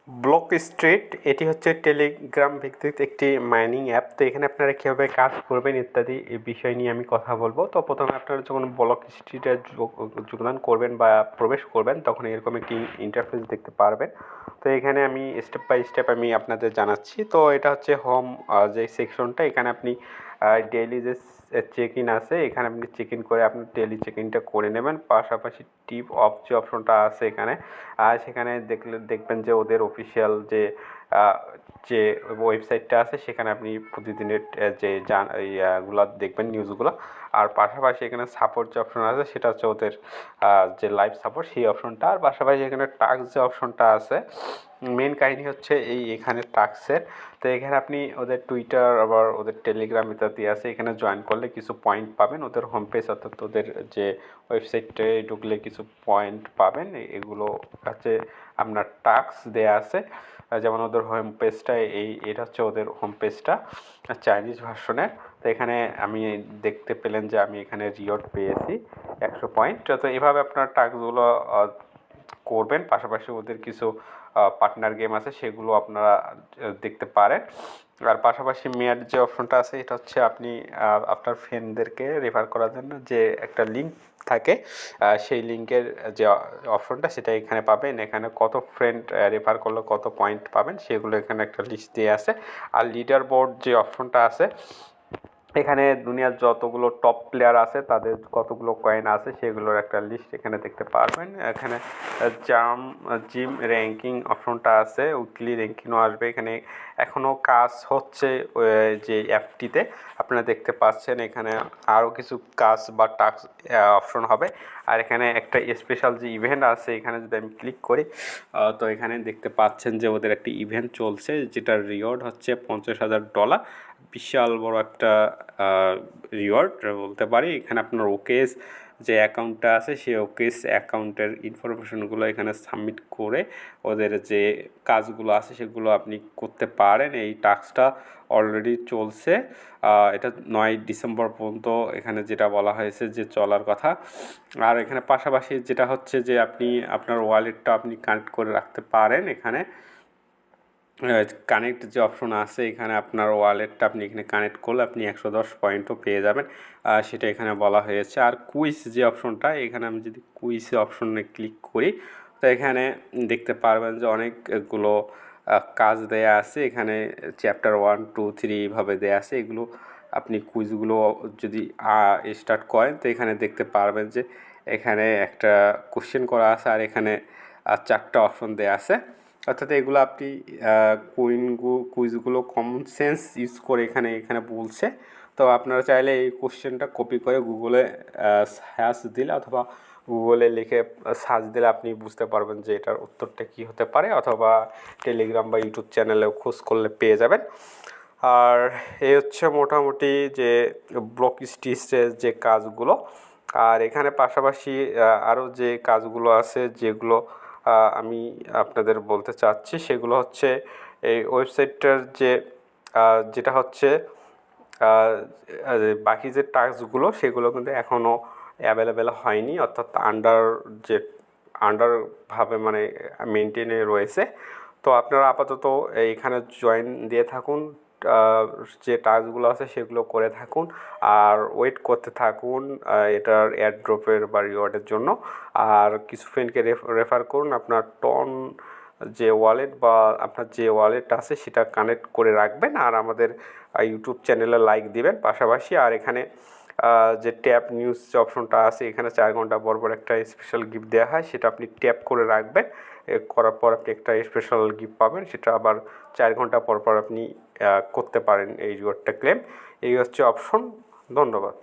Block street এটি হচ্ছে Telegram ভিত্তিক একটি মাইনিং অ্যাপ। তো এখানে আপনারা কীভাবে কাজ করবেন ইত্যাদি এই বিষয় নিয়ে আমি কথা বলবো। তো প্রথমে আপনারা যখন ব্লক স্ট্রিটে যোগদান করবেন বা প্রবেশ করবেন তখন এরকম একটি ইন্টারফেস দেখতে পারবেন। তো এখানে আমি স্টেপ বাই স্টেপ আমি আপনাদের জানাচ্ছি। তো এটা হচ্ছে হোম যে সেকশনটা, এখানে আপনি ডেইলি যে চেক ইন আছে এখানে আপনি চেক ইন করে আপনি ডেইলি চেক ইনটা করে নেবেন। পাশাপাশি টিপ অফ যে অপশনটা আছে এখানে সেখানে দেখবেন যে ওদের অফিসিয়াল যে ওয়েবসাইটটা আছে সেখানে আপনি প্রতিদিনের যে এইগুলো দেখবেন নিউজগুলো। আর পাশাপাশি এখানে সাপোর্ট যে অপশন আছে সেটা হচ্ছে ওদের যে লাইভ সাপোর্ট সেই অপশনটা। আর পাশাপাশি এখানে টাস্ক যে অপশনটা আছে, মেন কাহিনী হচ্ছে এখানে টাস্কের। তো এখানে আপনি ওদের টুইটার আবার ওদের টেলিগ্রাম ইত্যাদি আছে, এখানে জয়েন করলে কিছু পয়েন্ট পাবেন। ওদের হোম পেজ অর্থাৎ ওদের যে ওয়েবসাইটে ঢুকলে কিছু পয়েন্ট পাবেন। এগুলো হচ্ছে আপনার টাস্ক দেয়া আছে। যেমন ওদের হোম পেজটা এটা হচ্ছে ওদের হোম পেজটা চাইনিজ ভার্সনের। তো এখানে আমি দেখতে পেলেন যে আমি এখানে রিওয়ার্ড পেয়েছি 100 পয়েন্ট। তো এভাবে আপনার টাস্কগুলো করবেন। পাশাপাশি ওদের কিছু পার্টনার গেম আছে সেগুলো আপনারা দেখতে পারেন। আর পাশাপাশি মেয়াদ যে অপশনটা আছে এটা হচ্ছে আপনি আপনার ফ্রেন্ডদেরকে রেফার করার জন্য যে একটা লিঙ্ক থাকে, সেই লিঙ্কের যে অপশনটা সেটা এখানে পাবেন। এখানে কত ফ্রেন্ড রেফার করলে কত পয়েন্ট পাবেন সেগুলো এখানে একটা লিস্ট দিয়ে আছে। আর লিডার বোর্ড যে অপশনটা আছে এখানে দুনিয়ার যতগুলো টপ প্লেয়ার আছে তাদের কতগুলো কয়েন আছে সেগুলোর একটা লিস্ট এখানে দেখতে পারবেন। এখানে জিম র্যাঙ্কিং অপশনটা আছে, উইকলি র্যাঙ্কিংও আসবে। এখানে এখনও কাজ হচ্ছে যে অ্যাপটিতে আপনারা দেখতে পাচ্ছেন। এখানে আরও কিছু কাজ বা টাস্ক অপশন হবে। আর এখানে একটা স্পেশাল যে ইভেন্ট আছে এখানে যদি আমি ক্লিক করি তো এখানে দেখতে পাচ্ছেন যে ওদের একটি ইভেন্ট চলছে যেটার রিওয়ার্ড হচ্ছে $50,000। বিশাল বড় একটা রিওয়ার্ড বলতে পারি। এখানে আপনার ওকেস যে অ্যাকাউন্টটা আছে সেই ওকেস অ্যাকাউন্টের ইনফরমেশনগুলো এখানে সাবমিট করে ওদের যে কাজগুলো আছে সেগুলো আপনি করতে পারেন। এই টাস্কটা অলরেডি চলছে, এটা 9 ডিসেম্বর পর্যন্ত এখানে যেটা বলা হয়েছে যে চলার কথা। আর এখানে পাশাপাশি যেটা হচ্ছে যে আপনি আপনার ওয়ালেটটা আপনি কানেক্ট করে রাখতে পারেন। এখানে কানেক্ট যে অপশন আছে এখানে আপনার ওয়ালেটটা আপনি এখানে কানেক্ট করলে আপনি 110 পয়েন্টও পেয়ে যাবেন, সেটা এখানে বলা হয়েছে। আর কুইজ যে অপশনটা এখানে আমি যদি কুইজ অপশনে ক্লিক করি তো এখানে দেখতে পারবেন যে অনেকগুলো কাজ দেয়া আছে। এখানে চ্যাপ্টার 1, 2, 3 এভাবে দেয়া আছে। এগুলো আপনি কুইজগুলো যদি স্টার্ট করেন তো এখানে দেখতে পারবেন যে এখানে একটা কোশ্চেন করা আছে আর এখানে 4টা অপশন দেয়া আছে। অর্থাৎ এগুলো আপনি কুইজগুলো কমন সেন্স ইউজ করে এখানে বলছে। তো আপনারা চাইলে এই কোশ্চেনটা কপি করে গুগলে সার্চ দিলে অথবা গুগলে লিখে সার্চ দিলে আপনি বুঝতে পারবেন যে এটার উত্তরটা কী হতে পারে, অথবা টেলিগ্রাম বা ইউটিউব চ্যানেলেও খোঁজ করলে পেয়ে যাবেন। আর এই হচ্ছে মোটামুটি যে ব্লক স্ট্রিটের যে কাজগুলো। আর এখানে পাশাপাশি আরও যে কাজগুলো আছে যেগুলো আমি আপনাদের বলতে চাচ্ছি সেগুলো হচ্ছে এই ওয়েবসাইটটার যেটা হচ্ছে বাকি যে টাস্কগুলো সেগুলো কিন্তু এখনও অ্যাভেলেবেল হয়নি, অর্থাৎ আন্ডারভাবে মানে মেনটেনে রয়েছে। তো আপনারা আপাতত এইখানে জয়েন দিয়ে থাকুন, যে টাস্কগুলো আছে সেগুলো করে থাকুন আর ওয়েট করতে থাকুন এটার এয়ারড্রপের বা রিওয়ার্ডের জন্য। আর কিছু ফ্রেন্ডকে রেফার করুন। আপনার যে ওয়ালেট বা আপনার যে ওয়ালেট আছে সেটা কানেক্ট করে রাখবেন। আর আমাদের ইউটিউব চ্যানেলে লাইক দিবেন পাশাপাশি। আর এখানে যে ট্যাপ নিউজ যে অপশনটা আছে এখানে 4 ঘন্টা পর পর একটা স্পেশাল গিফট দেওয়া হয়, সেটা আপনি ট্যাপ করে রাখবেন। করার পর আপনি একটা স্পেশাল গিফট পাবেন, সেটা আবার 4 ঘন্টা পর পর আপনি করতে পারেন এই রিওয়ার্ডটা ক্লেম। এই হচ্ছে অপশন। ধন্যবাদ।